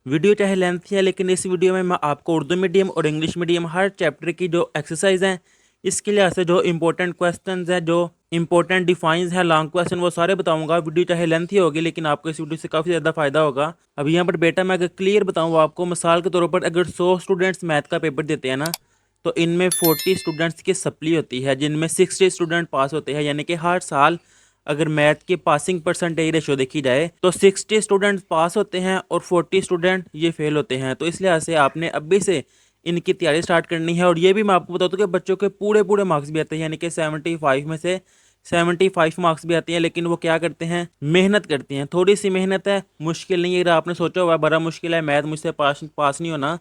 Video चाहे lengthy है, लेकिन इस वीडियो में मैं आपको उर्दू मीडियम और इंग्लिश मीडियम हर चैप्टर की जो एक्सरसाइज हैं, इसके लिहाज से जो इंपॉर्टेंट क्वेश्चंस हैं, जो इंपॉर्टेंट डिफाइंस हैं, लॉन्ग क्वेश्चन, वो सारे बताऊंगा। वीडियो चाहे लेंथी होगी, लेकिन आपको इस वीडियो से काफ़ी ज़्यादा फायदा होगा। अब यहाँ पर बेटा मैं अगर क्लियर बताऊँ आपको, मिसाल के तौर पर अगर 100 स्टूडेंट्स मैथ का पेपर देते हैं ना, तो इनमें 40 स्टूडेंट्स की सप्ली होती है, जिनमें 60 स्टूडेंट पास होते हैं। यानी कि हर साल अगर मैथ की पासिंग परसेंटेज रेशो देखी जाए तो 60 स्टूडेंट पास होते हैं और 40 स्टूडेंट ये फेल होते हैं। तो इस लिहाज से आपने अभी से इनकी तैयारी स्टार्ट करनी है। और ये भी मैं आपको बताता हूँ कि बच्चों के पूरे पूरे मार्क्स भी आते हैं, यानी कि 75 में से 75 मार्क्स भी आती हैं। लेकिन वो क्या करते हैं, मेहनत करते हैं। थोड़ी सी मेहनत है, मुश्किल नहीं है। अगर आपने सोचा हुआ बड़ा मुश्किल है मैथ, मुझसे पास नहीं होना,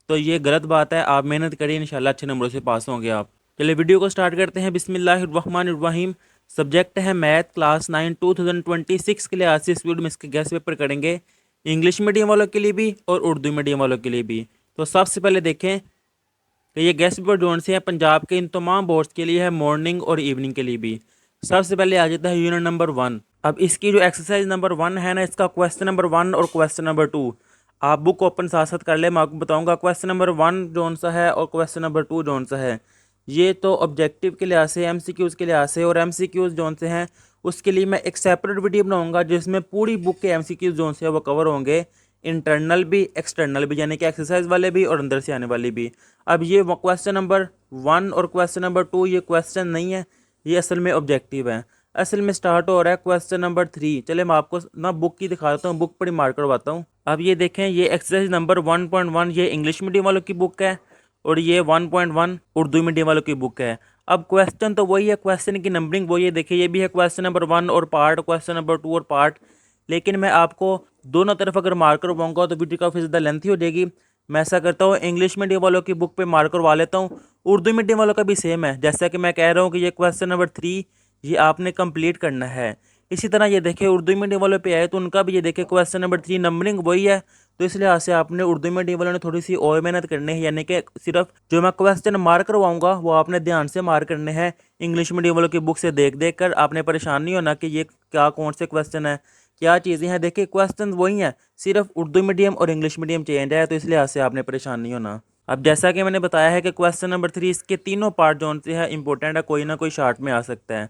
तो ये गलत बात है। आप मेहनत करिए, इंशाल्लाह अच्छे नंबरों से पास होंगे आप। चलिए वीडियो को स्टार्ट करते हैं। बिस्मिल्लाहिर्रहमानिर्रहीम। सब्जेक्ट है मैथ, क्लास 9 2026 के लिए आज से इस वीडियो में इसके गेस्ट पेपर करेंगे, इंग्लिश मीडियम वालों के लिए भी और उर्दू मीडियम वालों के लिए भी। तो सबसे पहले देखें कि ये गेस्ट पेपर जोन से हैं पंजाब के इन तमाम बोर्ड्स के लिए है, मॉर्निंग और इवनिंग के लिए भी। सबसे पहले आ जाता है यूनिट नंबर 1। अब इसकी जो एक्सरसाइज नंबर 1 है ना, इसका क्वेश्चन नंबर 1 और क्वेश्चन नंबर 2 आप बुक ओपन साथ साथ कर ले। मैं आपको बताऊंगा क्वेश्चन नंबर 1 जोन सा है और क्वेश्चन नंबर 2 जोन सा है। ये तो ऑब्जेक्टिव के लिहाज से, एमसीक्यूज़ के लिहाज से, और एमसीक्यूज़ जोन से हैं उसके लिए मैं एक सेपरेट वीडियो बनाऊंगा, जिसमें पूरी बुक के एमसीक्यूज़ जोन से वो कवर होंगे, इंटरनल भी एक्सटर्नल भी, यानी कि एक्सरसाइज वाले भी और अंदर से आने वाली भी। अब ये क्वेश्चन नंबर 1 और क्वेश्चन नंबर 2 ये क्वेश्चन नहीं है, ये असल में ऑब्जेक्टिव है। असल में स्टार्ट हो रहा है क्वेश्चन नंबर 3। चले मैं आपको ना बुक की दिखाता हूँ, बुक पर ही मार्क करवाता हूँ। अब ये देखें, ये एक्सरसाइज नंबर 1.1 ये इंग्लिश मीडियम वालों की बुक है और ये 1.1 उर्दू मीडियम वालों की बुक है। अब क्वेश्चन तो वही है, क्वेश्चन की नंबरिंग वही है। देखिए ये भी है क्वेश्चन नंबर 1 और पार्ट, क्वेश्चन नंबर 2 और पार्ट। लेकिन मैं आपको दोनों तरफ अगर मार्क करवाऊंगा तो वीडियो काफ़ी ज़्यादा लेंथी हो जाएगी। मैं ऐसा करता हूँ, इंग्लिश मीडियम वालों की बुक पे मार्क करवा लेता हूँ। उर्दू मीडियम वालों का भी सेम है, जैसा कि मैं कह रहा हूँ कि ये क्वेश्चन नंबर 3 ये आपने कंप्लीट करना है। इसी तरह ये देखिए उर्दू मीडियम वालों पे आए तो उनका भी ये देखिए क्वेश्चन नंबर 3 नंबरिंग वही है। तो इस लिहाज से आपने उर्दू मीडियम वालों ने थोड़ी सी और मेहनत करनी है, यानी कि सिर्फ जो मैं क्वेश्चन मार्क करवाऊंगा वो आपने ध्यान से मार्क करने हैं। इंग्लिश मीडियम वालों की बुक से देख देख कर आपने परेशान नहीं होना कि ये क्या कौन से क्वेश्चन है, क्या चीज़ें हैं। देखिए क्वेश्चन वही हैं, सिर्फ उर्दू मीडियम और इंग्लिश मीडियम चेंज है। तो इस लिहाज से आपने परेशान नहीं होना। अब जैसा कि मैंने बताया है कि क्वेश्चन नंबर 3 इसके तीनों पार्ट जो से है इंपॉर्टेंट है, कोई ना कोई शार्ट में आ सकता है।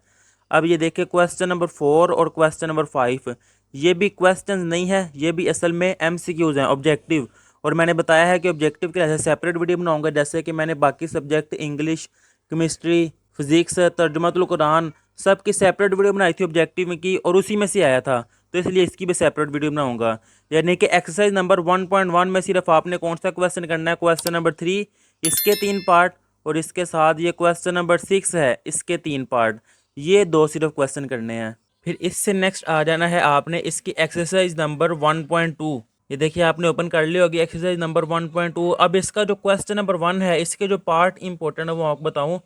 अब ये देखिए क्वेश्चन नंबर 4 और क्वेश्चन नंबर 5 ये भी क्वेश्चन नहीं है, ये भी असल में एमसीक्यूज हैं, ऑब्जेक्टिव। और मैंने बताया है कि ऑब्जेक्टिव के लिए सेपरेट वीडियो बनाऊंगा, जैसे कि मैंने बाकी सब्जेक्ट इंग्लिश, केमिस्ट्री, फिजिक्स, तर्जुमातुल कुरान सब की सेपरेट वीडियो बनाई थी ऑब्जेक्टिव में की, और उसी में से आया था। तो इसलिए इसकी भी सेपरेट वीडियो बनाऊंगा। यानी कि एक्सरसाइज नंबर 1.1 में सिर्फ आपने कौन सा क्वेश्चन करना है, क्वेश्चन नंबर 3 इसके 3 पार्ट, और इसके साथ ये क्वेश्चन नंबर 6 है इसके 3 पार्ट, ये दो सिर्फ क्वेश्चन करने हैं। फिर इससे नेक्स्ट आ जाना है आपने इसकी एक्सरसाइज नंबर 1.2। ये देखिए आपने ओपन कर ली होगी एक्सरसाइज नंबर 1.2। अब इसका जो क्वेश्चन नंबर 1 है इसके जो पार्ट इंपॉर्टेंट है वो आपको बताऊं,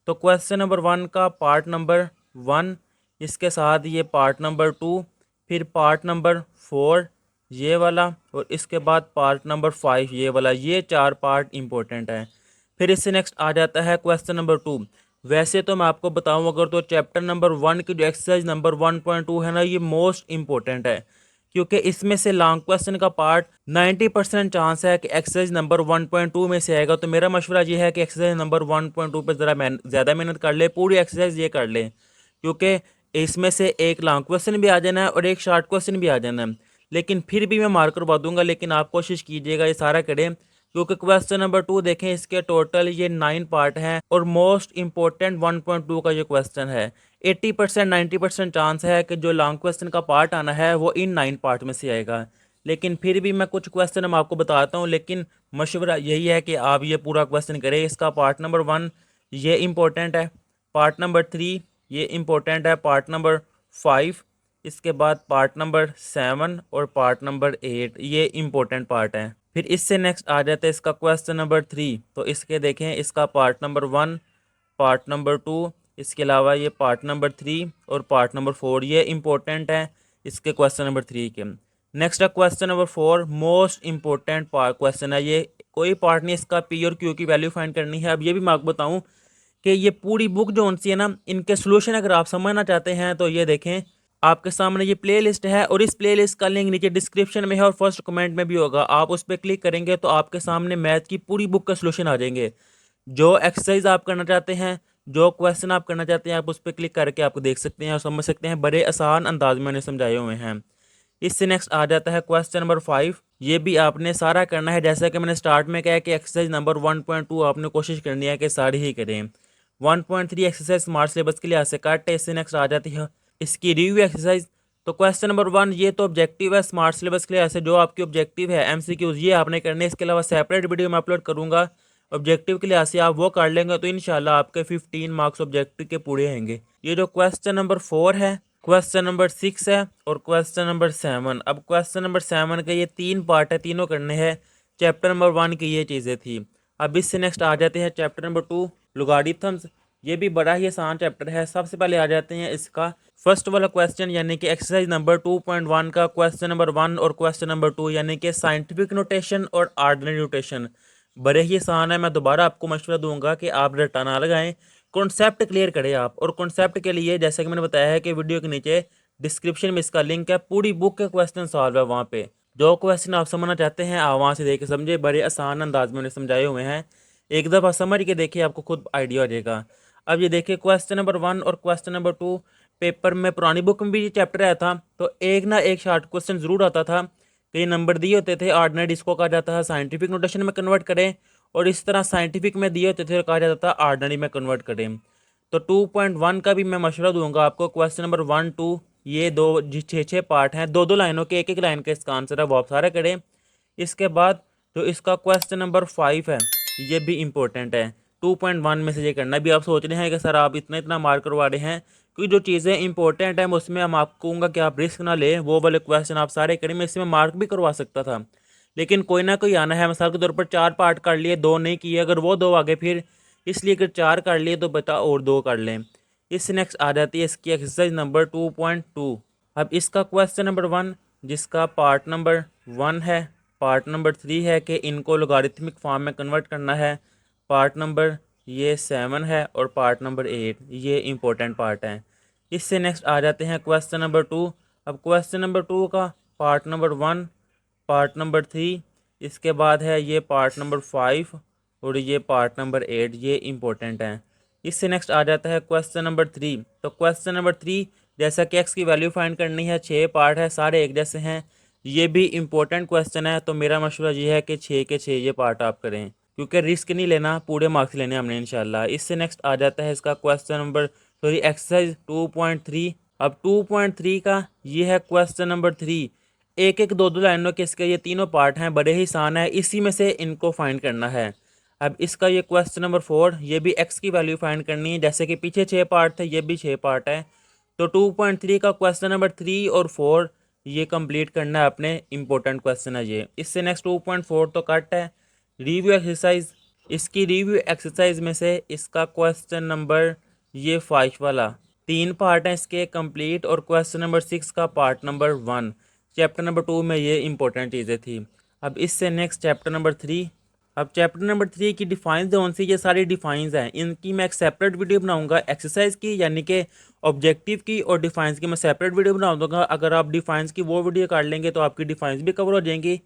तो क्वेश्चन नंबर 1 का पार्ट नंबर 1, इसके साथ ये पार्ट नंबर 2, फिर पार्ट नंबर 4 ये वाला, और इसके बाद पार्ट नंबर 5 ये वाला, ये 4 पार्ट इंपॉर्टेंट है। फिर इससे नेक्स्ट आ जाता है क्वेश्चन नंबर 2। वैसे तो मैं आपको बताऊं अगर, तो चैप्टर नंबर 1 की जो एक्सरसाइज नंबर 1.2 है ना, ये मोस्ट इंपॉर्टेंट है, क्योंकि इसमें से लॉन्ग क्वेश्चन का पार्ट 90% चांस है कि एक्सरसाइज नंबर 1.2 में से आएगा। तो मेरा मशवरा ये है कि एक्सरसाइज नंबर 1.2 पर ज़रा ज़्यादा मेहनत कर ले, पूरी एक्सरसाइज ये कर ले, क्योंकि इसमें से एक लॉन्ग क्वेश्चन भी आ जाना है और एक शॉर्ट क्वेश्चन भी आ जाना है। लेकिन फिर भी मैं मार्क करवा दूंगा, लेकिन आप कोशिश कीजिएगा ये सारा करें, क्योंकि क्वेश्चन नंबर 2 देखें इसके टोटल ये 9 पार्ट हैं और मोस्ट इंपॉर्टेंट 1.2 का ये क्वेश्चन है। 80% 90% चांस है कि जो लॉन्ग क्वेश्चन का पार्ट आना है वो इन 9 पार्ट में से आएगा। लेकिन फिर भी मैं कुछ क्वेश्चन मैं आपको बताता हूँ, लेकिन मशवरा यही है कि आप ये पूरा क्वेश्चन करें। इसका पार्ट नंबर 1 ये इंपॉर्टेंट है, पार्ट नंबर 3 ये इंपॉर्टेंट है, पार्ट नंबर 5, इसके बाद पार्ट नंबर 7 और पार्ट नंबर 8 ये इंपॉर्टेंट पार्ट है। फिर इससे नेक्स्ट आ जाता है इसका क्वेश्चन नंबर 3। तो इसके देखें इसका पार्ट नंबर 1, पार्ट नंबर 2, इसके अलावा ये पार्ट नंबर 3 और पार्ट नंबर 4 ये इंपॉर्टेंट है इसके क्वेश्चन नंबर 3 के। नेक्स्ट है question number 4, most important question है ये, कोई पार्ट नहीं, इसका पी और क्यू की वैल्यू फाइंड करनी है। अब ये भी मैं आपको बताऊं कि ये पूरी बुक जो सी है ना, इनके सोल्यूशन अगर आप समझना चाहते हैं तो ये देखें, आपके सामने ये प्लेलिस्ट है और इस प्लेलिस्ट का लिंक नीचे डिस्क्रिप्शन में है और फर्स्ट कमेंट में भी होगा। आप उस पर क्लिक करेंगे तो आपके सामने मैथ की पूरी बुक का सलूशन आ जाएंगे। जो एक्सरसाइज आप करना चाहते हैं, जो क्वेश्चन आप करना चाहते हैं, आप उस पर क्लिक करके आपको देख सकते हैं और समझ सकते हैं। बड़े आसान अंदाज में मैंने समझाए हुए हैं। इससे नेक्स्ट आ जाता है क्वेश्चन नंबर 5। ये भी आपने सारा करना है, जैसा कि मैंने स्टार्ट में कहा कि एक्सरसाइज नंबर 1.2 आपने कोशिश करनी है कि सारी ही करें। 1.3 एक्सरसाइज स्मार्ट सिलेबस के लिहाज से कट है। इससे नेक्स्ट आ जाती है इसकी रिव्यू एक्सरसाइज। तो क्वेश्चन नंबर 1 ये तो ऑब्जेक्टिव है स्मार्ट सिलेबस के लिहाज से, जो आपकी ऑब्जेक्टिव है एमसीक्यूज ये आपने करने। इसके अलावा सेपरेट वीडियो मैं अपलोड करूँगा। ऑब्जेक्टिव के लिहाज से आप वो कर लेंगे तो इंशाल्लाह आपके 15 मार्क्स ऑब्जेक्टिव के पूरे होंगे। ये जो क्वेश्चन नंबर 4 है, क्वेश्चन नंबर 6 है और क्वेश्चन नंबर 7। अब क्वेश्चन नंबर 7 के ये 3 पार्ट है, तीनों करने हैं। चैप्टर नंबर 1 की ये चीज़ें थी। अब इससे नेक्स्ट आ जाते हैं चैप्टर नंबर 2 लॉगरिथम्स। ये भी बड़ा ही आसान चैप्टर है। सबसे पहले आ जाते हैं इसका फर्स्ट वाला क्वेश्चन, यानी कि एक्सरसाइज नंबर 2.1 का क्वेश्चन नंबर 1 और क्वेश्चन नंबर 2, यानी कि साइंटिफिक नोटेशन और ऑर्डिनरी नोटेशन। बड़े ही आसान है। मैं दोबारा आपको मशवरा दूंगा कि आप रट्टा ना लगाएं, कॉन्सेप्ट क्लियर करें आप। और कॉन्सेप्ट के लिए जैसा कि मैंने बताया है कि वीडियो के नीचे डिस्क्रिप्शन में इसका लिंक है, पूरी बुक के क्वेश्चन सॉल्व है वहाँ पे। जो क्वेश्चन आप समझना चाहते हैं आप वहाँ से देख के समझे। बड़े आसान अंदाज में उन्हें समझाए हुए हैं। एक दफ़ा समझ के देखिए, आपको खुद आइडिया हो जाएगा। अब ये देखिए क्वेश्चन नंबर 1 और क्वेश्चन नंबर 2 पेपर में पुरानी बुक में भी ये चैप्टर आया था, तो एक ना एक शॉर्ट क्वेश्चन ज़रूर आता था कि ये नंबर दिए होते थे, ऑर्डिनरी इसको कहा जाता है साइंटिफिक नोटेशन में कन्वर्ट करें, और इस तरह साइंटिफिक में दिए होते थे कहा जाता था ऑर्डिनरी में कन्वर्ट करें। तो 2.1 का भी मैं मशवरा दूंगा आपको। क्वेश्चन नंबर 1, 2 ये दो 6 पार्ट हैं, 2 लाइनों के, एक लाइन का इसका आंसर है, वो आप सारा करें। इसके बाद जो इसका क्वेश्चन नंबर 5 है ये भी इम्पोर्टेंट है। 2.1 में से ये करना। भी आप सोच रहे हैं कि सर आप इतना मार्क करवा रहे हैं, क्योंकि जो चीज़ें इंपॉर्टेंट हैं उसमें हम आपको कहूँगा कि आप रिस्क ना लें, वो वाले क्वेश्चन आप सारे करें। मैं इसमें मार्क भी करवा सकता था, लेकिन कोई ना कोई आना है। मिसाल के तौर पर 4 पार्ट कर लिए, 2 नहीं किए, अगर वो 2 आगे फिर, इसलिए अगर 4 कर लिए तो बता और 2 कर लें। इससे नेक्स्ट आ जाती है इसकी एक्सरसाइज नंबर 2.2। अब इसका क्वेश्चन नंबर 1 जिसका पार्ट नंबर 1 है, पार्ट नंबर 3 है कि इनको लोगारिथमिक फॉर्म में कन्वर्ट करना है, पार्ट नंबर ये 7 है और पार्ट नंबर 8 ये इंपॉर्टेंट पार्ट हैं। इससे नेक्स्ट आ जाते हैं क्वेश्चन नंबर 2। अब क्वेश्चन नंबर 2 का पार्ट नंबर 1, पार्ट नंबर 3, इसके बाद है ये पार्ट नंबर 5 और ये पार्ट नंबर 8, ये इंपॉर्टेंट हैं। इससे नेक्स्ट आ जाता है क्वेश्चन नंबर 3। तो क्वेश्चन नंबर 3 जैसा कि एक्स की वैल्यू फाइंड करनी है, 6 पार्ट है, सारे एक जैसे हैं, ये भी इंपॉर्टेंट क्वेश्चन है। तो मेरा मशवरा ये है कि 6 के 6 ये पार्ट आप करें, क्योंकि रिस्क नहीं लेना, पूरे मार्क्स लेने हमने इंशाल्लाह। इससे नेक्स्ट आ जाता है इसका क्वेश्चन नंबर एक्सरसाइज 2.3। अब 2.3 का ये है क्वेश्चन नंबर 3। एक एक दो लाइनों के इसके ये तीनों पार्ट हैं, बड़े ही आसान है, इसी में से इनको फाइंड करना है। अब इसका ये क्वेश्चन नंबर 4, ये भी एक्स की वैल्यू फाइंड करनी है, जैसे कि पीछे 6 पार्ट थे, ये भी 6 पार्ट है। तो 2.3 का क्वेश्चन नंबर 3 और 4 ये कंप्लीट करना है अपने, इंपॉर्टेंट क्वेश्चन है ये। इससे नेक्स्ट 2.4 तो कट है। रिव्यू एक्सरसाइज, इसकी रिव्यू एक्सरसाइज में से इसका क्वेश्चन नंबर ये 5 वाला, 3 पार्ट हैं इसके कंप्लीट, और क्वेश्चन नंबर 6 का पार्ट नंबर 1 चैप्टर नंबर 2 में ये इंपॉर्टेंट चीज़ें थी। अब इससे नेक्स्ट चैप्टर नंबर 3। अब चैप्टर नंबर 3 की डिफाइंस जोन से ये सारी डिफाइंस हैं, इनकी मैं एक सेपरेट वीडियो बनाऊंगा। एक्सरसाइज की यानी कि ऑब्जेक्टिव की और डिफाइंस की मैं सेपरेट वीडियो बना दूंगा। अगर आप डिफाइंस की वो वीडियो कर लेंगे तो आपकी डिफाइंस भी कवर हो जाएंगी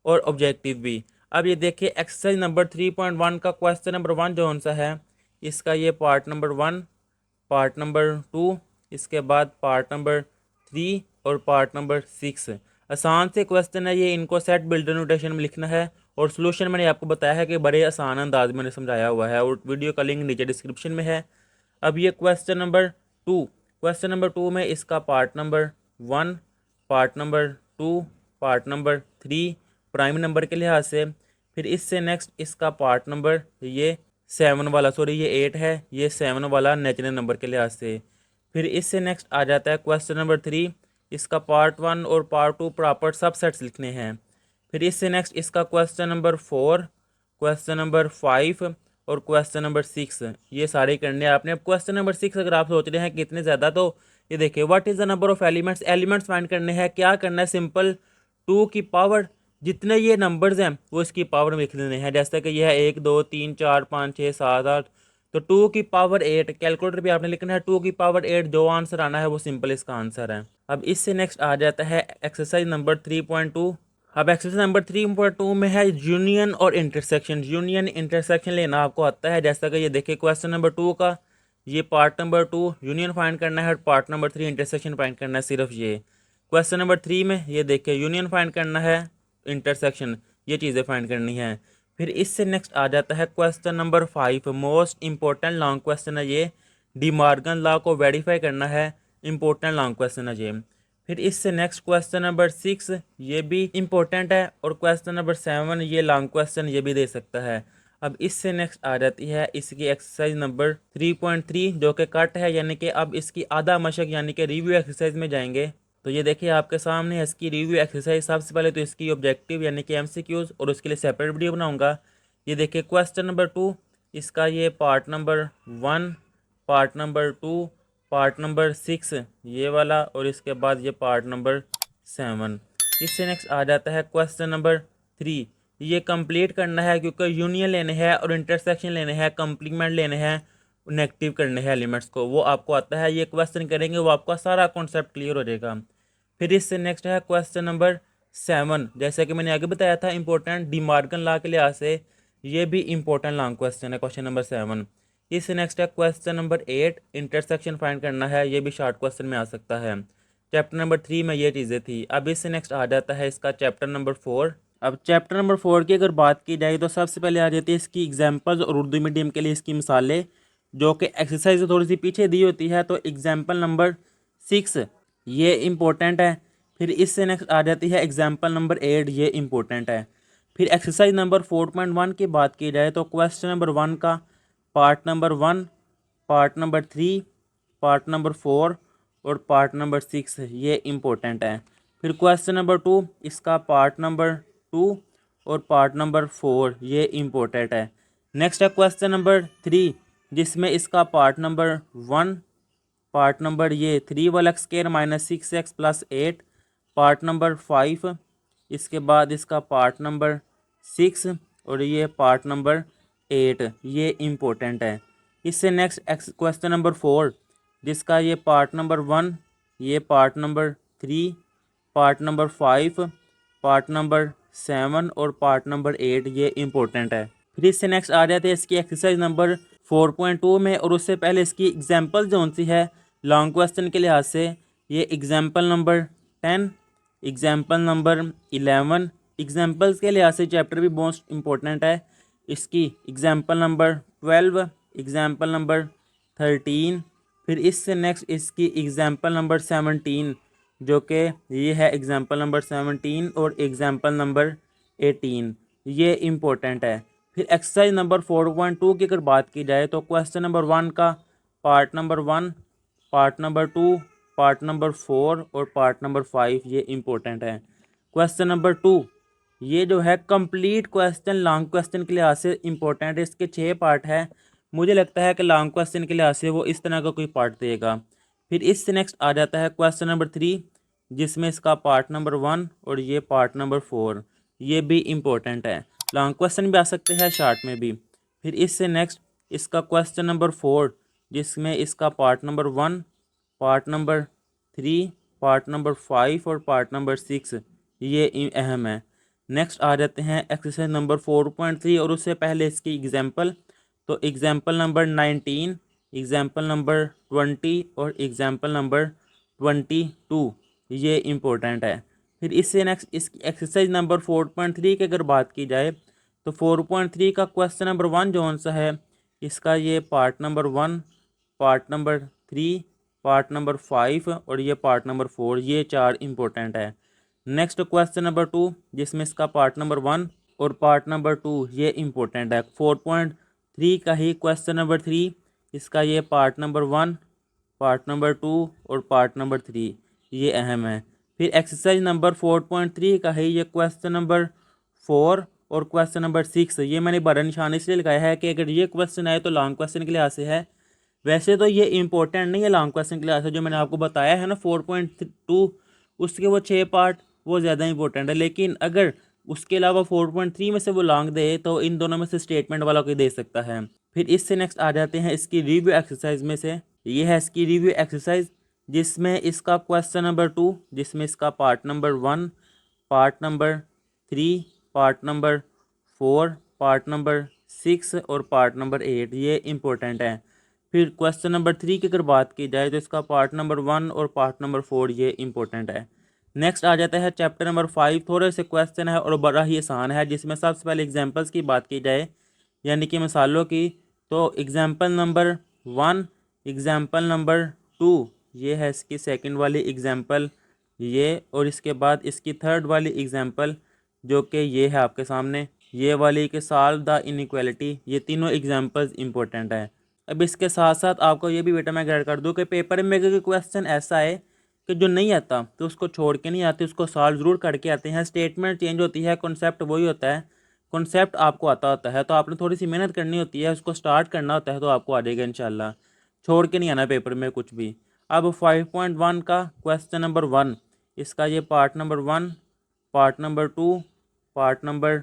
और ऑब्जेक्टिव भी। अब ये देखिए एक्सरसाइज नंबर 3.1 का क्वेश्चन नंबर 1 जो सा है, इसका ये पार्ट नंबर 1, पार्ट नंबर 2, इसके बाद पार्ट नंबर 3 और पार्ट नंबर 6। आसान से क्वेश्चन है ये, इनको सेट बिल्डर नोटेशन में लिखना है, और सॉल्यूशन मैंने आपको बताया है कि बड़े आसान अंदाज में मैंने समझाया हुआ है, और वीडियो का लिंक नीचे डिस्क्रिप्शन में है। अब ये क्वेश्चन नंबर 2, क्वेश्चन नंबर 2 में इसका part number 1, part number 2, part number 3 prime number के लिहाज से, फिर इससे नेक्स्ट इसका पार्ट नंबर ये 7 वाला, सॉरी ये 8 है, ये 7 वाला नेचुरल नंबर के लिहाज से। फिर इससे नेक्स्ट आ जाता है क्वेश्चन नंबर 3, इसका पार्ट 1 और पार्ट 2 प्रॉपर सबसेट्स लिखने हैं। फिर इससे नेक्स्ट इसका क्वेश्चन नंबर 4, क्वेश्चन नंबर 5 और क्वेश्चन नंबर 6 ये सारे करने हैं आपने। अब क्वेश्चन नंबर 6 अगर आप सोच रहे हैं कि इतने ज़्यादा, तो ये देखिए what is the number of elements, elements find करने हैं। क्या करना है, सिंपल 2 की पावर, जितने ये नंबर्स हैं वो इसकी पावर में लिख देने हैं। जैसे कि यह है 1 2 3 4 5 6 7 8, तो 2 की पावर 8 कैलकुलेटर भी आपने लिखना है 2 की पावर 8, जो आंसर आना है वो सिंपल इसका आंसर है। अब इससे नेक्स्ट आ जाता है एक्सरसाइज नंबर 3.2। अब एक्सरसाइज नंबर 3.2 में है यूनियन और इंटरसेक्शन। यूनियन इंटरसेक्शन लेना आपको आता है, जैसा कि ये देखिए क्वेश्चन नंबर 2 का ये पार्ट नंबर 2 यूनियन फाइंड करना है और पार्ट नंबर 3 इंटरसेक्शन फाइंड करना है। सिर्फ ये क्वेश्चन नंबर 3 में ये देखिए यूनियन फाइंड करना है, इंटरसेक्शन ये चीज़ें फाइंड करनी है। फिर इससे नेक्स्ट आ जाता है question number 5, most important long question है ये। डिमॉर्गन लॉ को वेरीफाई करना है, इंपॉर्टेंट लॉन्ग क्वेश्चन है ये। फिर इससे नेक्स्ट क्वेश्चन नंबर 6 ये भी इंपॉर्टेंट है, और क्वेश्चन नंबर 7 ये लॉन्ग क्वेश्चन ये भी दे सकता है। अब इससे नेक्स्ट आ जाती है इसकी एक्सरसाइज नंबर 3.3 जो कि कट है, यानी कि अब इसकी आधा मशक यानी कि रिव्यू एक्सरसाइज में जाएंगे। तो ये देखिए आपके सामने है इसकी रिव्यू एक्सरसाइज। सबसे पहले तो इसकी ऑब्जेक्टिव यानी कि एमसीक्यूज, और उसके लिए सेपरेट वीडियो बनाऊंगा। ये देखिए क्वेश्चन नंबर 2 इसका ये part number 1, part number 2, part number 6 ये वाला, और इसके बाद ये पार्ट नंबर 7। इससे नेक्स्ट आ जाता है क्वेश्चन नंबर 3। ये कंप्लीट करना है क्योंकि यूनियन लेने हैं और इंटरसेक्शन लेने हैं, कंप्लीमेंट लेने हैं, नेगेटिव करने हैं एलिमेंट्स को, वो आपको आता है। ये क्वेश्चन करेंगे वो आपका सारा कॉन्सेप्ट क्लियर हो जाएगा। फिर इससे नेक्स्ट है क्वेश्चन नंबर 7, जैसे कि मैंने आगे बताया था इंपॉर्टेंट डिमॉर्गन लॉ के लिहाज से ये भी इंपॉर्टेंट लॉन्ग क्वेश्चन है, क्वेश्चन नंबर 7। इससे नेक्स्ट है क्वेश्चन नंबर 8, इंटरसेक्शन फाइंड करना है, ये भी शॉर्ट क्वेश्चन में आ सकता है। चैप्टर नंबर 3 में ये चीज़ें थी। अब इससे नेक्स्ट आ जाता है इसका चैप्टर नंबर 4। अब चैप्टर नंबर 4 की अगर बात की जाए तो सबसे पहले आ जाती है इसकी एग्जाम्पल्स और उर्दू मीडियम के लिए इसकी मिसालें, जो कि एक्सरसाइज से थोड़ी सी पीछे दी होती है। तो एग्जाम्पल नंबर 6 ये इम्पोर्टेंट है। फिर इससे नेक्स्ट आ जाती है एग्जाम्पल नंबर 8, ये इम्पोर्टेंट है। फिर एक्सरसाइज नंबर 4.1 की बात की जाए तो क्वेश्चन नंबर 1 का part number 1, part number 3, part number 4 और पार्ट नंबर 6 ये इम्पोर्टेंट है। फिर क्वेश्चन नंबर 2 इसका पार्ट नंबर 2 और पार्ट नंबर 4 ये इम्पोर्टेंट है। नेक्स्ट है क्वेश्चन नंबर 3 जिसमें इसका पार्ट नंबर 1, पार्ट नंबर ये 3 - 6x + 8, पार्ट नंबर 5, इसके बाद इसका पार्ट नंबर 6 और ये पार्ट नंबर 8 ये इम्पोर्टेंट है। इससे नेक्स्ट क्वेश्चन नंबर 4 जिसका ये पार्ट नंबर 1, ये part number 3, part number 5, part number 7 और पार्ट नंबर 8 ये इम्पोर्टेंट है। फिर इससे नेक्स्ट आ जाते हैं इसकी एक्सरसाइज नंबर 4.2 में, और उससे पहले इसकी एग्जाम्पल जो सी है लॉन्ग क्वेश्चन के लिहाज से, ये example number 10, example number 11, examples के लिहाज से चैप्टर भी मोस्ट इम्पोर्टेंट है। इसकी एग्जाम्पल नंबर 12, एग्जाम्पल नंबर 13, फिर इससे नेक्स्ट इसकी एग्जाम्पल नंबर 17 जो कि ये है एग्जाम्पल नंबर 17 और एग्जाम्पल नंबर 18 ये इम्पोर्टेंट है। फिर एक्सरसाइज नंबर 4.2 की अगर बात की जाए तो क्वेश्चन नंबर 1 का part number 1, part number 2, part number 4 और पार्ट नंबर 5 ये इम्पोर्टेंट है। क्वेश्चन नंबर 2 ये जो है कंप्लीट क्वेश्चन लॉन्ग क्वेश्चन के लिहाज से इम्पोर्टेंट है, इसके 6 पार्ट है। मुझे लगता है कि लॉन्ग क्वेश्चन के लिहाज से वो इस तरह का कोई पार्ट देगा। फिर इससे नेक्स्ट आ जाता है क्वेश्चन नंबर 3 जिसमें इसका पार्ट नंबर 1 और ये पार्ट नंबर 4 ये भी इम्पोर्टेंट है, लॉन्ग क्वेश्चन भी आ सकते हैं शॉर्ट में भी। फिर इससे नेक्स्ट इसका क्वेश्चन नंबर 4 जिसमें इसका part number 1, part number 3, part number 5 और पार्ट नंबर 6 ये अहम है। नेक्स्ट आ जाते हैं एक्सरसाइज नंबर 4.3 और उससे पहले इसकी एग्जाम्पल। तो एग्जाम्पल नंबर 19, एग्जाम्पल नंबर 20 और एग्जाम्पल नंबर 22 ये इम्पोर्टेंट है। फिर इससे नेक्स्ट इसकी एक्सरसाइज नंबर 4.3 की अगर बात की जाए तो 4.3 का क्वेश्चन नंबर 1 जो सा है इसका ये part number 1, part number 3, part number 5 और ये पार्ट नंबर 4 ये 4 इम्पोर्टेंट है। नेक्स्ट क्वेश्चन नंबर 2 जिसमें इसका पार्ट नंबर 1 और पार्ट नंबर 2 ये इम्पोर्टेंट है। 4.3 का ही क्वेश्चन नंबर 3 इसका ये पार्ट नंबर 1, पार्ट नंबर 2 और पार्ट नंबर 3 ये अहम है। फिर एक्सरसाइज नंबर 4.3 का है ये क्वेश्चन नंबर 4 और क्वेश्चन नंबर 6 ये मैंने बड़ा निशान इसलिए लगाया है कि अगर ये क्वेश्चन आए तो लॉन्ग क्वेश्चन के लिहाज से है। वैसे तो ये इंपॉर्टेंट नहीं है लॉन्ग क्वेश्चन के लिहाज से, जो मैंने आपको बताया है ना 4.2 उसके वो 6 पार्ट वो ज़्यादा इंपॉर्टेंट है। लेकिन अगर उसके अलावा 4.3 में से वो लॉन्ग दे तो इन दोनों में से स्टेटमेंट वाला कोई दे सकता है। फिर इससे नेक्स्ट आ जाते हैं इसकी रिव्यू एक्सरसाइज में से। ये है इसकी रिव्यू एक्सरसाइज, जिसमें इसका क्वेश्चन नंबर 2, जिसमें इसका part number 1, part number 3, part number 4, part number 6 और पार्ट नंबर 8 ये इंपॉर्टेंट है। फिर क्वेश्चन नंबर 3 की अगर बात की जाए तो इसका पार्ट नंबर 1 और पार्ट नंबर 4 ये इंपॉर्टेंट है। नेक्स्ट आ जाता है चैप्टर नंबर 5, थोड़े से क्वेश्चन है और बड़ा ही आसान है, जिसमें सबसे पहले एग्जांपल्स की बात की जाए यानी कि मिसालों की। तो एग्जांपल नंबर 1, एग्जांपल नंबर 2 ये है इसकी सेकंड वाली एग्जांपल ये, और इसके बाद इसकी थर्ड वाली एग्जांपल जो कि ये है आपके सामने, ये वाली कि सॉल्व द इनइक्वालिटी। ये तीनों एग्जांपल्स इंपॉर्टेंट है। अब इसके साथ साथ आपको ये भी बेटा मैं गाइड कर दूं कि पेपर में अगर क्वेश्चन ऐसा है कि जो नहीं आता तो उसको छोड़ के नहीं आते, उसको सॉल्व ज़रूर करके आते हैं। स्टेटमेंट चेंज होती है, कॉन्सेप्ट वही होता है, कॉन्सेप्ट आपको आता होता है, तो आपने थोड़ी सी मेहनत करनी होती है, उसको स्टार्ट करना होता है तो आपको आ जाएगा इंशाल्लाह। छोड़ के नहीं आना पेपर में कुछ भी। अब 5.1 का क्वेश्चन नंबर 1, इसका ये part number 1, part number 2, part number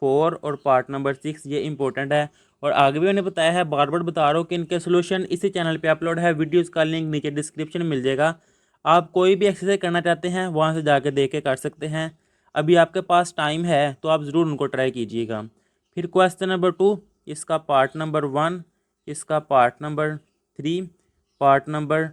4 और पार्ट नंबर 6 ये इंपॉर्टेंट है। और आगे भी मैंने बताया है, बार बार बता रहा हूँ कि इनके सोल्यूशन इसी चैनल पे अपलोड है, वीडियोस का लिंक नीचे डिस्क्रिप्शन में मिल जाएगा। आप कोई भी एक्सरसाइज करना चाहते हैं वहाँ से जाके देख के कर सकते हैं। अभी आपके पास टाइम है तो आप ज़रूर उनको ट्राई कीजिएगा। फिर क्वेश्चन नंबर 2, इसका पार्ट नंबर 1, इसका पार्ट नंबर 3, पार्ट नंबर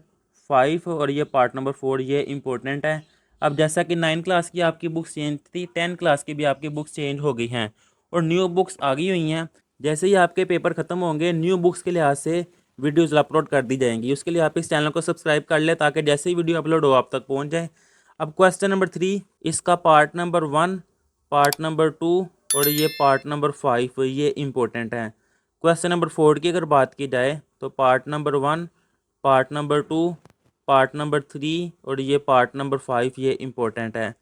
5 और ये पार्ट नंबर 4 ये इंपॉर्टेंट है। अब जैसा कि 9 क्लास की आपकी बुक्स चेंज थी, 10 क्लास की भी आपकी बुक्स चेंज हो गई हैं और न्यू बुक्स आ गई हुई हैं। जैसे ही आपके पेपर ख़त्म होंगे न्यू बुक्स के लिहाज से वीडियोज़ अपलोड कर दी जाएंगी। उसके लिए आप इस चैनल को सब्सक्राइब कर ले ताकि जैसे ही वीडियो अपलोड हो आप तक पहुंच जाए। अब क्वेश्चन नंबर 3, इसका पार्ट नंबर 1, पार्ट नंबर 2 और ये पार्ट नंबर 5 ये इंपॉर्टेंट है। क्वेश्चन नंबर 4 की अगर बात की जाए तो part number 1, part number 2, part number 3 और ये पार्ट नंबर 5 ये इंपॉर्टेंट है।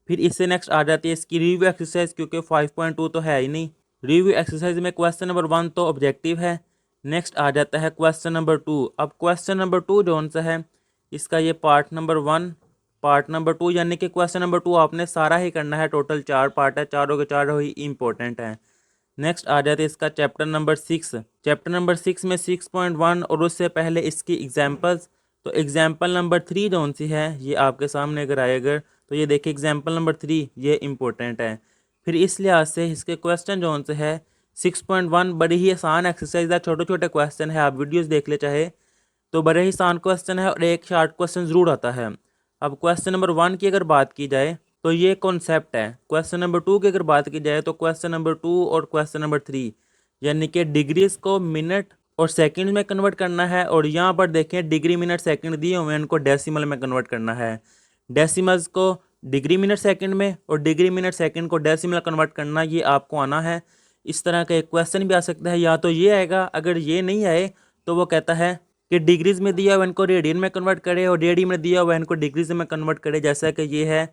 फिर इससे नेक्स्ट आ जाती है इसकी रिव्यू एक्सरसाइज, क्योंकि 5.2 तो है ही नहीं। रिव्यू एक्सरसाइज में क्वेश्चन नंबर 1 तो ऑब्जेक्टिव है। नेक्स्ट आ जाता है क्वेश्चन नंबर 2। अब क्वेश्चन नंबर 2 जौन सा है, इसका ये पार्ट नंबर 1, पार्ट नंबर 2 यानी कि क्वेश्चन नंबर 2 आपने सारा ही करना है। टोटल 4 पार्ट है, चारों के चारों ही इंपॉर्टेंट हैं। नेक्स्ट आ जाते हैं इसका चैप्टर नंबर 6। चैप्टर नंबर 6 में 6.1 और उससे पहले इसकी एग्जांपल्स। तो एग्जांपल नंबर 3 जौन सी है ये आपके सामने अगर आएगा तो ये देखिए एग्जांपल नंबर 3 ये इंपॉर्टेंट है। फिर इस लिहाज से इसके क्वेश्चन जौन से है 6.1 बड़ी ही आसान एक्सरसाइज है, छोटे छोटे क्वेश्चन है, आप वीडियोस देख ले चाहे तो बड़े ही आसान क्वेश्चन है और एक शॉर्ट क्वेश्चन ज़रूर आता है। अब क्वेश्चन नंबर 1 की अगर बात की जाए तो ये कॉन्सेप्ट है। क्वेश्चन नंबर 2 की अगर बात की जाए तो क्वेश्चन नंबर 2 और क्वेश्चन नंबर 3 यानी कि डिग्रीज को मिनट और सेकंड में कन्वर्ट करना है। और यहाँ पर देखें डिग्री मिनट सेकंड दिए हुए हैं, उनको डेसिमल में कन्वर्ट करना है। डेसिमल्स को डिग्री मिनट सेकंड में और डिग्री मिनट सेकंड को डेसिमल कन्वर्ट करना ये आपको आना है। इस तरह का एक क्वेश्चन भी आ सकता है, या तो ये आएगा, अगर ये नहीं आए तो वो कहता है कि डिग्रीज में दिया हुआ इनको रेडियन में कन्वर्ट करे और रेडियन में दिया हुआ इनको डिग्रीज में कन्वर्ट करे, जैसा कि ये है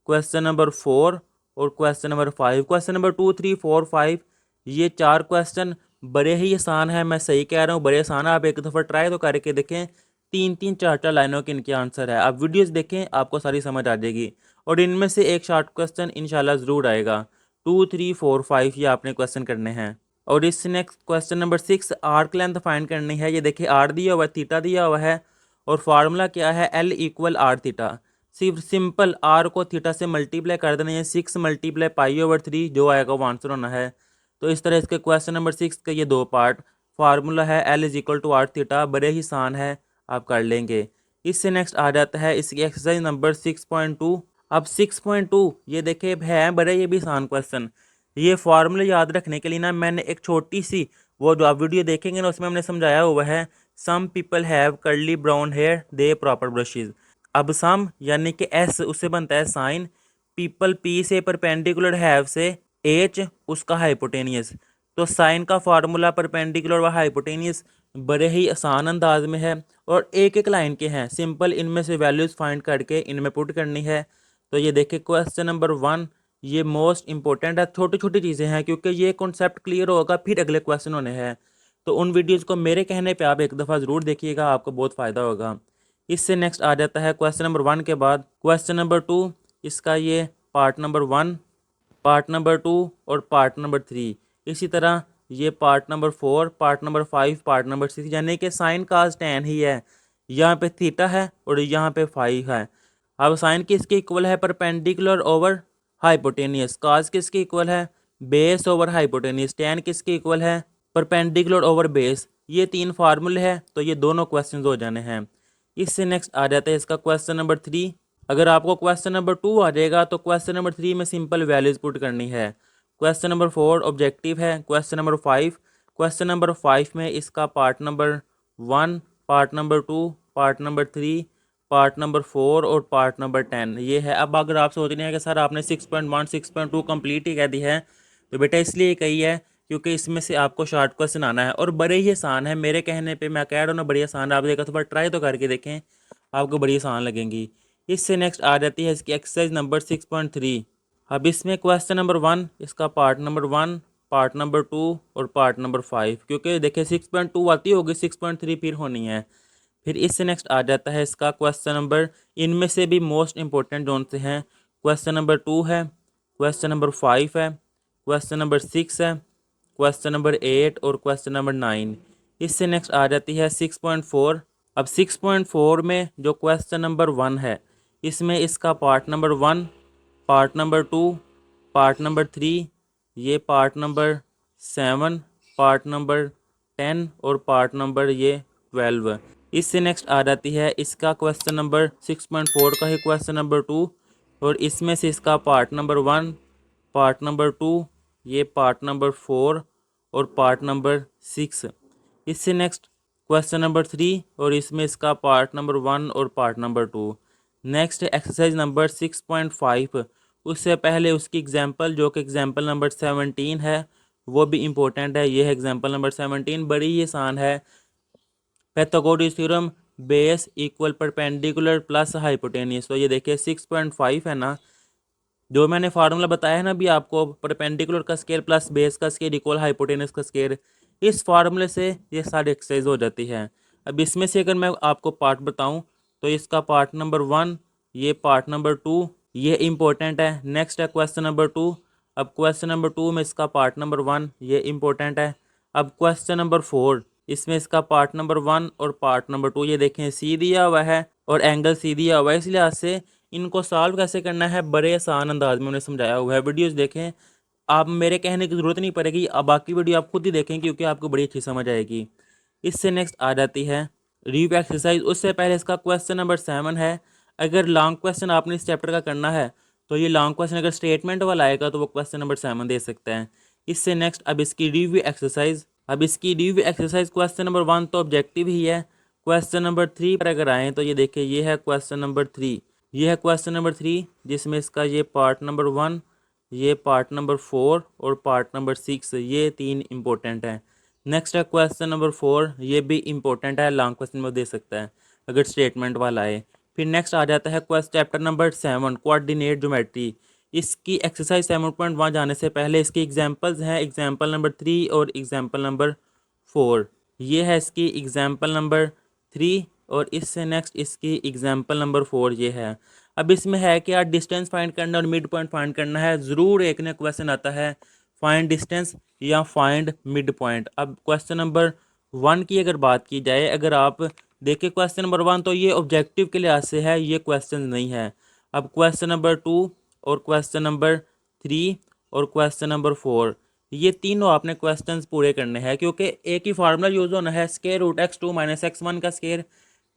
क्वेश्चन नंबर 4 और क्वेश्चन नंबर 5। क्वेश्चन नंबर 2, 3, 4, 5 ये 4 क्वेश्चन बड़े ही आसान है, मैं सही कह रहा हूँ, बड़े आसान है। आप एक दफ़ा ट्राई तो करके देखें, 3-3, 4-4 लाइनों के इनके आंसर है। आप वीडियोस देखें आपको सारी समझ आ जाएगी और इनमें से एक शॉर्ट क्वेश्चन इंशाल्लाह ज़रूर आएगा। 2, 3, 4, 5 ये आपने क्वेश्चन करने हैं। और इस next question number 6 arc length find करनी है। ये देखिए आर दिया हुआ है, थीटा दिया हुआ है और फार्मूला क्या है, L इक्वल आर थीटा। सिर्फ सिंपल आर को थीटा से मल्टीप्लाई कर देना है, 6 मल्टीप्लाई पाई/3 जो आएगा वो आंसर होना है। तो इस तरह इसके क्वेश्चन नंबर 6 के ये 2 पार्ट, फार्मूला है L is equal to R theta, बड़े ही आसान है, आप कर लेंगे। इससे नेक्स्ट आ जाता है इसकी एक्सरसाइज नंबर 6.2। अब 6.2 ये देखिए है बड़े ये भी आसान क्वेश्चन। ये फार्मूले याद रखने के लिए ना मैंने एक छोटी सी वो जो आप वीडियो देखेंगे ना उसमें हमने समझाया हुआ है, some people have curly brown hair they proper brushes. अब सम यानी कि एस उससे बनता है साइन, पीपल पी से परपेंडिकुलर, हैव से एच उसका हाइपोटेनियस। तो साइन का फार्मूला परपेंडिकुलर व हाइपोटेनियस बड़े ही आसान अंदाज में है और एक एक लाइन के हैं, सिंपल इनमें से वैल्यूज़ फाइंड करके इनमें पुट करनी है। तो ये देखिए क्वेश्चन नंबर 1 ये मोस्ट इंपॉर्टेंट है, छोटी छोटी चीज़ें हैं क्योंकि ये कॉन्सेप्ट क्लियर होगा फिर अगले क्वेश्चन होने हैं। तो उन वीडियोस को मेरे कहने पे आप एक दफ़ा ज़रूर देखिएगा, आपको बहुत फ़ायदा होगा। इससे नेक्स्ट आ जाता है क्वेश्चन नंबर 1 के बाद क्वेश्चन नंबर 2। इसका ये पार्ट नंबर 1, पार्ट नंबर 2 और पार्ट नंबर 3। इसी तरह ये part number 4, part number 5, part number 6, यानी कि साइन काज tan ही है। यहाँ पे थीटा है और यहाँ पे फाई है। अब साइन किसके इक्वल है? Perpendicular over hypotenuse. काज किसके इक्वल है? Base over hypotenuse. tan किसके इक्वल है? Perpendicular over base. ये 3 फार्मूले हैं, तो ये दोनों क्वेश्चन हो जाने हैं। इससे नेक्स्ट आ जाता है इसका क्वेश्चन नंबर 3। अगर आपको क्वेश्चन नंबर 2 आ जाएगा तो क्वेश्चन नंबर 3 में सिंपल वैल्यूज पुट करनी है। क्वेश्चन नंबर 4 ऑब्जेक्टिव है। क्वेश्चन नंबर 5 में इसका part number 1, part number 2, part number 3, part number 4 और पार्ट नंबर 10 ये है। अब अगर आप सोच रहे हैं कि सर आपने 6.1 6.2 कंप्लीट ही कह दी है, तो बेटा इसलिए कही है क्योंकि इसमें से आपको शॉर्ट क्वेश्चन आना है और बड़े ही आसान है। मेरे कहने पे मैं कह रहा हूँ ना, बड़ी आसान है। आप देखो तो ट्राई तो करके देखें, आपको बड़ी आसान लगेंगी। इससे नेक्स्ट आ जाती है इसकी एक्सरसाइज नंबर 6.3। अब इसमें क्वेश्चन नंबर 1, इसका पार्ट नंबर 1, पार्ट नंबर 2 और पार्ट नंबर 5, क्योंकि देखिए 6.2 आती होगी, 6.3 फिर होनी है। फिर इससे नेक्स्ट आ जाता है इसका क्वेश्चन नंबर, इनमें से भी मोस्ट इंपॉर्टेंट जोन से हैं। क्वेश्चन नंबर 2 है, क्वेश्चन नंबर 5 है, क्वेश्चन नंबर 6 है, क्वेश्चन नंबर 8 और क्वेश्चन नंबर 9। इससे नेक्स्ट आ जाती है 6.4। अब 6.4 में जो क्वेश्चन नंबर 1 है, इसमें इसका part number 1, part number 2, part number 3, ये पार्ट नंबर 7, पार्ट नंबर 10 और पार्ट नंबर ये 12। इससे नेक्स्ट आ जाती है इसका क्वेश्चन नंबर 6.4 का ही क्वेश्चन नंबर 2, और इसमें से इसका पार्ट नंबर 1, पार्ट नंबर 2, ये पार्ट नंबर 4 और पार्ट नंबर 6। इससे नेक्स्ट क्वेश्चन नंबर 3 और इसमें इसका पार्ट नंबर 1 और part number 2। Next exercise number 6.5। उससे पहले उसकी एग्जांपल जो कि एग्जांपल नंबर 17 है, वो भी इम्पोर्टेंट है। ये है एग्जांपल नंबर 17, बड़ी ही आसान है। Pythagoras theorem base equal perpendicular plus hypotenuse. तो ये देखिए 6.5 है ना, जो मैंने फार्मूला बताया है ना अभी आपको, परपेंडिकुलर का स्केयर प्लस बेस का स्केयर इक्वल हाइपोटेनस का स्केयर, इस फार्मूले से ये सारी एक्सरसाइज हो जाती है। अब इसमें से अगर मैं आपको पार्ट बताऊं तो इसका पार्ट नंबर 1, ये पार्ट नंबर 2, ये इम्पोर्टेंट है। नेक्स्ट है क्वेश्चन नंबर 2। अब क्वेश्चन नंबर 2 में इसका पार्ट नंबर 1, ये इम्पोर्टेंट है। अब क्वेश्चन नंबर 4, इसमें इसका पार्ट नंबर 1 और पार्ट नंबर 2, ये देखें सी दिया हुआ है और एंगल सी दिया हुआ है, इस लिहाज से इनको सॉल्व कैसे करना है बड़े आसान अंदाज में उन्हें समझाया हुआ है। वीडियोस देखें, आप मेरे कहने की ज़रूरत नहीं पड़ेगी, अब बाकी वीडियो आप खुद ही देखें क्योंकि आपको बड़ी अच्छी समझ आएगी। इससे नेक्स्ट आ जाती है रिव्यू एक्सरसाइज। उससे पहले इसका क्वेश्चन नंबर 7 है। अगर लॉन्ग क्वेश्चन आपने इस चैप्टर का करना है तो ये लॉन्ग क्वेश्चन अगर स्टेटमेंट वाला आएगा तो वो क्वेश्चन नंबर 7 दे सकता है। इससे नेक्स्ट अब इसकी रिव्यू एक्सरसाइज। अब इसकी रिव्यू एक्सरसाइज क्वेश्चन नंबर 1 तो ऑब्जेक्टिव ही है। क्वेश्चन नंबर 3 पर अगर आएँ तो ये देखिए, ये है क्वेश्चन नंबर 3। ये है क्वेश्चन नंबर 3 जिसमें इसका ये पार्ट नंबर 1, ये पार्ट नंबर 4 और पार्ट नंबर 6, ये 3 इंपॉर्टेंट है। नेक्स्ट है क्वेश्चन नंबर 4, ये भी इंपॉर्टेंट है, लॉन्ग क्वेश्चन में दे सकता है अगर स्टेटमेंट वाला आए। फिर नेक्स्ट आ जाता है question chapter number 7 coordinate geometry. इसकी एक्सरसाइज 7.1 जाने से पहले इसकी एग्जांपल्स हैं, एग्जांपल नंबर 3 और एग्जांपल नंबर 4। ये है इसकी एग्जांपल नंबर 3 और इससे नेक्स्ट इसकी एग्जांपल नंबर 4 ये है। अब इसमें है कि यार डिस्टेंस फाइंड करना और मिड पॉइंट फाइंड करना है। ज़रूर एक ने क्वेश्चन आता है फाइंड डिस्टेंस या फाइंड मिड पॉइंट। अब क्वेश्चन नंबर 1 की अगर बात की जाए, अगर आप देखिए क्वेश्चन नंबर 1 तो ये ऑब्जेक्टिव के लिहाज से है, ये क्वेश्चन नहीं है। अब क्वेश्चन नंबर 2 और क्वेश्चन नंबर 3 और क्वेश्चन नंबर 4, ये तीनों आपने क्वेश्चंस पूरे करने हैं क्योंकि एक ही फार्मूला यूज़ होना है, square root x2 minus x1 का square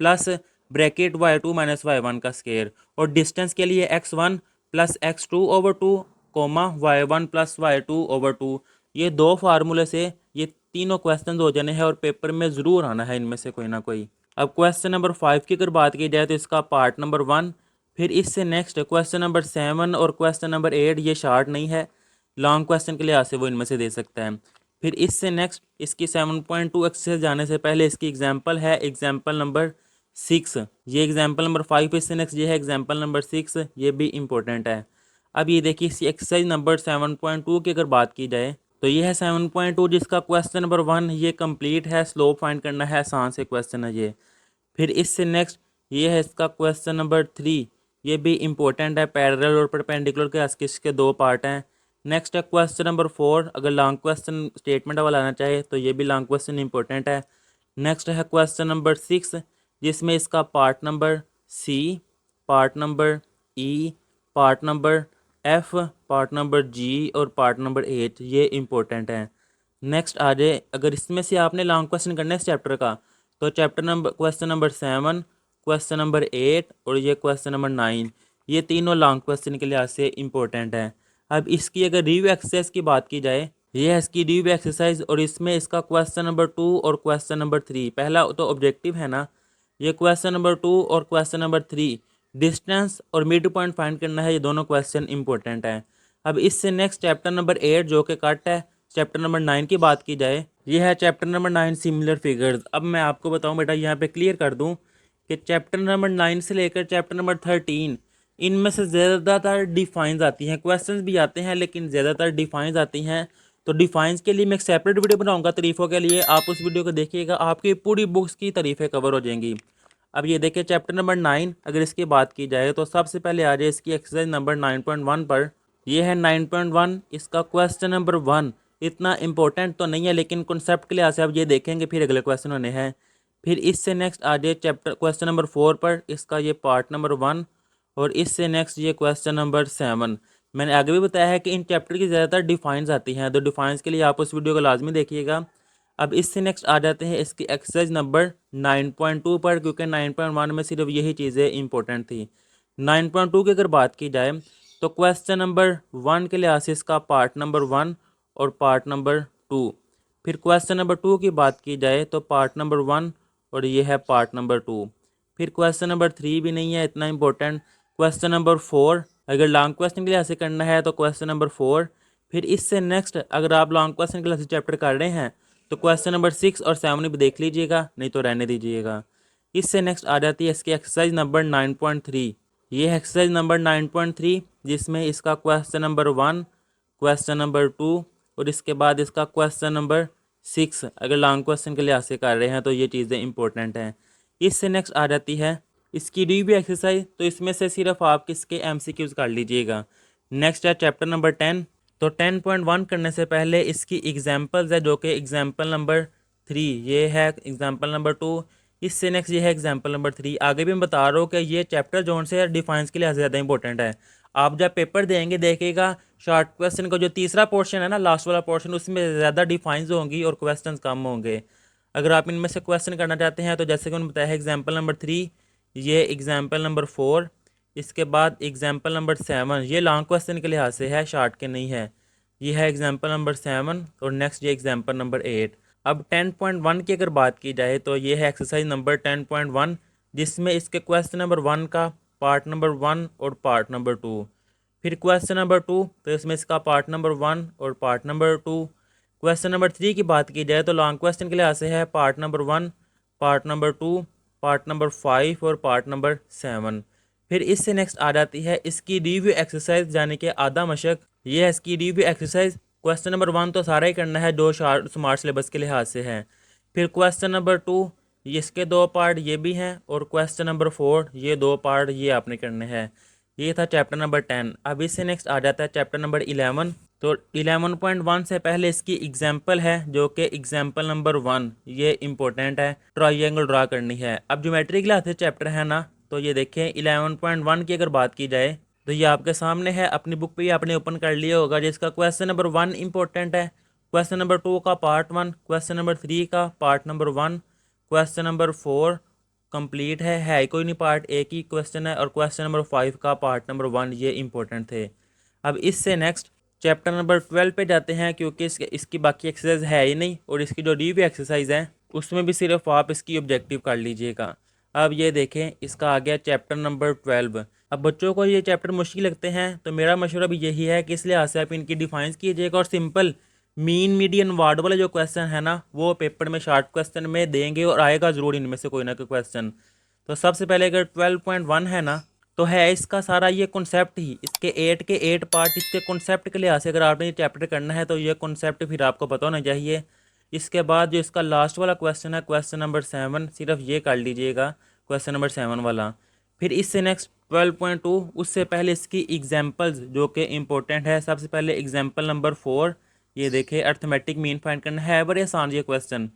plus bracket y2 minus y1 का स्केयर, और डिस्टेंस के लिए x1 plus x2/2 coma y1 plus y2/2। ये दो फार्मूले से ये तीनों क्वेश्चन हो जाने हैं और पेपर में ज़रूर आना है इनमें से कोई ना कोई। अब क्वेश्चन नंबर 5 की अगर बात की जाए तो इसका पार्ट नंबर 1। फिर इससे नेक्स्ट क्वेश्चन नंबर 7 और क्वेश्चन नंबर 8, ये शार्ट नहीं है, लॉन्ग क्वेश्चन के लिहाज से वो इनमें से दे सकता है। फिर इससे नेक्स्ट इसकी 7.2 एक्सरसाइज जाने से पहले इसकी एग्जांपल है एग्जांपल नंबर 6। ये एग्जांपल नंबर 5, इससे नेक्स्ट ये है एग्जांपल नंबर 6, ये भी इंपॉर्टेंट है। अब ये देखिए इसी एक्सरसाइज नंबर 7.2 की अगर बात की जाए तो ये है 7.2 जिसका क्वेश्चन नंबर 1 ये कंप्लीट है, स्लोप फाइंड करना है, आसान से क्वेश्चन है ये। फिर इससे नेक्स्ट ये है इसका क्वेश्चन नंबर 3, ये भी इम्पोर्टेंट है, पैरेलल और परपेंडिकुलर के इसके दो पार्ट हैं। नेक्स्ट है क्वेश्चन नंबर 4। अगर लॉन्ग क्वेश्चन स्टेटमेंट वाला आना चाहे तो ये भी लॉन्ग क्वेश्चन इंपॉर्टेंट है। नेक्स्ट है क्वेश्चन नंबर 6, जिसमें इसका part number C, part number E, part number F, part number G और पार्ट नंबर 8 ये इंपॉर्टेंट है। नेक्स्ट आ जाए, अगर इसमें से आपने लॉन्ग क्वेश्चन करना है इस चैप्टर का, तो chapter number question number 7, question number 8 और ये क्वेश्चन नंबर 9, ये तीनों लॉन्ग क्वेश्चन के लिहाज से इंपॉर्टेंट है। अब इसकी अगर रिव्यू एक्सरसाइज की बात की जाए, ये है इसकी रिव्यू एक्सरसाइज और इसमें इसका क्वेश्चन नंबर 2 और क्वेश्चन नंबर 3, पहला तो ऑब्जेक्टिव है ना, ये क्वेश्चन नंबर 2 और क्वेश्चन नंबर 3 डिस्टेंस और मिड पॉइंट फाइंड करना है, ये दोनों क्वेश्चन इंपॉर्टेंट है। अब इससे नेक्स्ट चैप्टर नंबर 8 जो कि कट है, चैप्टर नंबर 9 की बात की जाए, ये है चैप्टर नंबर 9 सिमिलर फिगर्स। अब मैं आपको बताऊं बेटा, यहाँ पे क्लियर कर दूं कि चैप्टर नंबर 9 से लेकर चैप्टर नंबर 13, इनमें से ज़्यादातर डिफाइंस आती हैं, क्वेश्चंस भी आते हैं लेकिन ज़्यादातर डिफाइंस आती हैं। तो डिफाइंस के लिए मैं एक सेपरेट वीडियो बनाऊंगा तारीफ़ों के लिए, आप उस वीडियो को देखिएगा, आपकी पूरी बुक्स की तारीफ़ें कवर हो जाएंगी। अब ये देखिए चैप्टर नंबर 9, अगर इसकी बात की जाए तो सबसे पहले आ जाए इसकी एक्सरसाइज नंबर 9.1 पर। ये है 9.1, इसका क्वेश्चन नंबर 1 इतना इंपॉर्टेंट तो नहीं है लेकिन कॉन्सेप्ट के लिए से आप ये देखेंगे, फिर अगले क्वेश्चन होने हैं। फिर इससे नेक्स्ट आ जाए चैप्टर क्वेश्चन नंबर 4 पर, इसका ये पार्ट नंबर 1 और इससे नेक्स्ट ये क्वेश्चन नंबर 7। मैंने आगे भी बताया है कि इन चैप्टर की ज़्यादातर डिफाइंस आती हैं, तो डिफाइंस के लिए आप उस वीडियो को लाजमी देखिएगा। अब इससे नेक्स्ट आ जाते हैं इसकी एक्सरसाइज नंबर 9.2 पर, क्योंकि 9.1 में सिर्फ यही चीज़ें इंपॉर्टेंट थी। 9.2 की अगर बात की जाए तो क्वेश्चन नंबर 1 के लिहाज से इसका पार्ट नंबर 1 और पार्ट नंबर 2। फिर क्वेश्चन नंबर 2 की बात की जाए तो पार्ट नंबर 1 और ये है पार्ट नंबर 2। फिर क्वेश्चन नंबर 3 भी नहीं है इतना इंपॉर्टेंट। क्वेश्चन नंबर 4, अगर लॉन्ग क्वेश्चन के लिहाज से करना है तो क्वेश्चन नंबर 4। फिर इससे नेक्स्ट अगर आप लॉन्ग क्वेश्चन के लिहाज से चैप्टर कर रहे हैं तो क्वेश्चन नंबर 6 और 7 भी देख लीजिएगा, नहीं तो रहने दीजिएगा। इससे नेक्स्ट आ जाती है इसकी एक्सरसाइज नंबर 9.3। ये एक्सरसाइज नंबर 9.3, जिसमें इसका क्वेश्चन नंबर 1, क्वेश्चन नंबर 2 और इसके बाद इसका क्वेश्चन नंबर 6 अगर लॉन्ग क्वेश्चन के लिहाज से कर रहे हैं तो ये चीज़ें इंपॉर्टेंट हैं। इससे नेक्स्ट आ जाती है इसकी रिव्यू एक्सरसाइज, तो इसमें से सिर्फ आप किसके एमसीक्यूज कर लीजिएगा। नेक्स्ट है चैप्टर नंबर 10। तो 10.1 करने से पहले इसकी एग्जांपल्स है, जो कि एग्जांपल नंबर 3, ये है एग्जांपल नंबर 2, इससे नेक्स्ट ये है एग्जांपल नंबर 3। आगे भी मैं बता रहा हूँ कि ये चैप्टर जोन से डिफाइंस के लिए ज़्यादा इंपॉर्टेंट है। आप जब पेपर देंगे देखिएगा, शॉर्ट क्वेश्चन का जो तीसरा पोर्शन है ना, लास्ट वाला पोर्शन, उसमें ज़्यादा डिफाइंस होंगी और क्वेश्चन कम होंगे। अगर आप इनमें से क्वेश्चन करना चाहते हैं तो जैसे कि मैंने बताया है एग्जाम्पल नंबर 3, ये एग्जाम्पल नंबर 4, इसके बाद एग्जाम्पल नंबर 7, ये लॉन्ग क्वेश्चन के लिहाज से है, शॉर्ट के नहीं है। ये है एग्जाम्पल नंबर 7 और नेक्स्ट ये एग्जाम्पल नंबर 8। अब 10.1 की अगर बात की जाए तो ये है एक्सरसाइज नंबर 10.1, जिसमें इसके क्वेश्चन नंबर 1 का पार्ट नंबर 1 और पार्ट नंबर 2। फिर क्वेश्चन नंबर 2, तो इसमें इसका पार्ट नंबर 1 और पार्ट नंबर 2। क्वेश्चन नंबर 3 की बात की जाए तो लॉन्ग क्वेश्चन के लिहाज से है part number 1, part number 2, part number 5 और पार्ट नंबर 7। फिर इससे नेक्स्ट आ जाती है इसकी रिव्यू एक्सरसाइज, यानी कि आधा मशक। ये है इसकी रिव्यू एक्सरसाइज। क्वेश्चन नंबर 1 तो सारा ही करना है, जो स्मार्ट सिलेबस के लिहाज से है। फिर क्वेश्चन नंबर 2, इसके 2 पार्ट ये भी हैं और क्वेश्चन नंबर 4 ये 2 पार्ट ये आपने करने हैं। ये था चैप्टर नंबर 10। अब इससे नेक्स्ट आ जाता है चैप्टर नंबर 11। तो 11.1 से पहले इसकी एग्जाम्पल है, जो कि एग्जाम्पल नंबर 1, ये इंपॉर्टेंट है, ट्राइंगल ड्रा करनी है। अब ज्योमेट्री के लिहाज से चैप्टर है ना, तो ये देखें 11.1 की अगर बात की जाए तो ये आपके सामने है, अपनी बुक पे ही आपने ओपन कर लिया होगा, जिसका क्वेश्चन नंबर 1 इंपॉर्टेंट है, क्वेश्चन नंबर 2 का पार्ट 1, क्वेश्चन नंबर 3 का part number 1, question number 4 complete है ही कोई नहीं, पार्ट एक ही क्वेश्चन है, और क्वेश्चन नंबर 5 का पार्ट नंबर 1 ये इंपॉर्टेंट थे। अब इससे नेक्स्ट चैप्टर नंबर 12 पे जाते हैं, क्योंकि इसकी बाकी एक्सरसाइज है ही नहीं, और इसकी जो रिव्यू एक्सरसाइज है उसमें भी सिर्फ आप इसकी ऑब्जेक्टिव कर लीजिएगा। अब ये देखें, इसका आ गया चैप्टर नंबर 12। अब बच्चों को ये चैप्टर मुश्किल लगते हैं, तो मेरा मशवरा भी यही है कि इस लिहाज से आप इनकी डिफाइंस कीजिएगा, और सिंपल मीन मीडियन वार्ड वाले जो क्वेश्चन है ना, वो पेपर में शॉर्ट क्वेश्चन में देंगे और आएगा ज़रूर इनमें से कोई ना कोई क्वेश्चन। तो सबसे पहले अगर 12.1 है ना, तो है इसका सारा ये कॉन्सेप्ट ही, इसके 8 पार्ट इसके कॉन्सेप्ट के लिहाज से अगर आपने ये चैप्टर करना है तो ये कॉन्सेप्ट फिर आपको पता होना चाहिए। इसके बाद जो इसका लास्ट वाला क्वेश्चन है, क्वेश्चन नंबर 7, सिर्फ ये कर लीजिएगा, क्वेश्चन नंबर 7 वाला। फिर इससे नेक्स्ट 12.2 उससे पहले इसकी एग्जांपल्स जो कि इम्पोर्टेंट है। सबसे पहले एग्जांपल नंबर 4, ये देखे अर्थमेटिक मीन फाइंड करना है, बड़े आसान ये क्वेश्चन।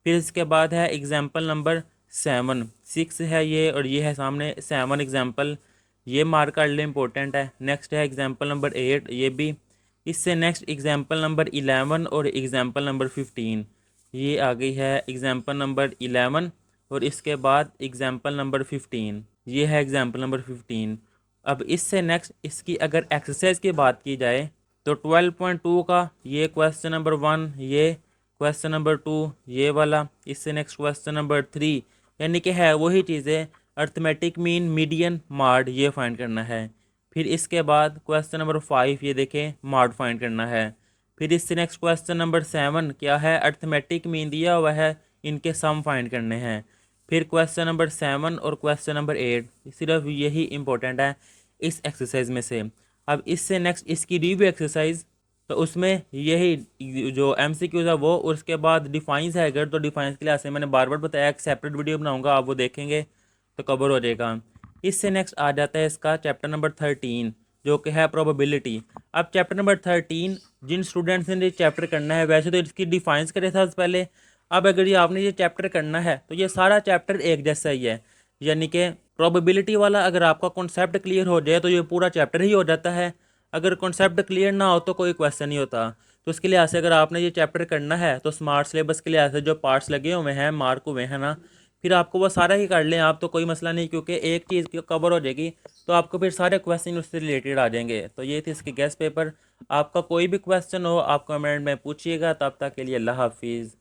फिर इसके बाद है एग्जांपल नंबर 7, 6 है ये, और ये है सामने 7 एग्जांपल, ये मार्क कर ले, इम्पोर्टेंट है। नेक्स्ट है एग्जांपल नंबर 8, ये भी। इससे नेक्स्ट एग्जांपल नंबर 11 और एग्जांपल नंबर 15, ये आ गई है एग्जांपल नंबर 11 और इसके बाद एग्जांपल नंबर 15, ये है एग्जांपल नंबर 15। अब इससे नेक्स्ट इसकी अगर एक्सरसाइज की बात की जाए तो 12.2 का ये क्वेश्चन नंबर 1, ये क्वेश्चन नंबर 2, ये वाला। इससे नेक्स्ट क्वेश्चन नंबर 3, यानी कि है वही चीज़ें, अर्थमेटिक मीन, मीडियन, मार्ड, ये फाइंड करना है। फिर इसके बाद क्वेश्चन नंबर 5, ये देखें, मार्ड फाइंड करना है। फिर इससे नेक्स्ट क्वेश्चन नंबर 7 क्या है, अर्थमेटिक मीन दिया हुआ है, इनके सम फाइंड करने हैं। फिर क्वेश्चन नंबर 7 और क्वेश्चन नंबर 8 सिर्फ यही इंपॉर्टेंट है इस एक्सरसाइज में से। अब इससे नेक्स्ट इसकी रिव्यू एक्सरसाइज, तो उसमें यही जो एमसीक्यूज है वो, और उसके बाद डिफाइंस है अगर, तो डिफाइंस के लिए ऐसे मैंने बार बार बताया, एक सेपरेट वीडियो बनाऊंगा, आप वो देखेंगे तो कवर हो जाएगा। इससे नेक्स्ट आ जाता है इसका चैप्टर नंबर 13 जो कि है प्रोबेबिलिटी। अब चैप्टर नंबर 13 जिन स्टूडेंट्स ने ये चैप्टर करना है, वैसे तो इसकी डिफाइंस करे था पहले, अब अगर ये आपने ये चैप्टर करना है तो ये सारा चैप्टर एक जैसा ही है, यानी कि प्रोबेबिलिटी वाला अगर आपका कॉन्सेप्ट क्लियर हो जाए तो ये पूरा चैप्टर ही हो जाता है। अगर कॉन्सेप्ट क्लियर ना हो तो कोई क्वेश्चन नहीं होता। तो उसके लिहाज से अगर आपने ये चैप्टर करना है तो स्मार्ट सिलेबस के लिहाज से जो पार्ट्स लगे हुए हैं, मार्क हुए हैं ना, फिर आपको वो सारा ही कर लें आप, तो कोई मसला नहीं, क्योंकि एक चीज़ कवर हो जाएगी तो आपको फिर सारे क्वेश्चन उससे रिलेटेड आ जाएंगे। तो ये थी इसकी गेस्ट पेपर। आपका कोई भी क्वेश्चन हो आप कमेंट में पूछिएगा। तब तक के लिए अल्लाह हाफिज़।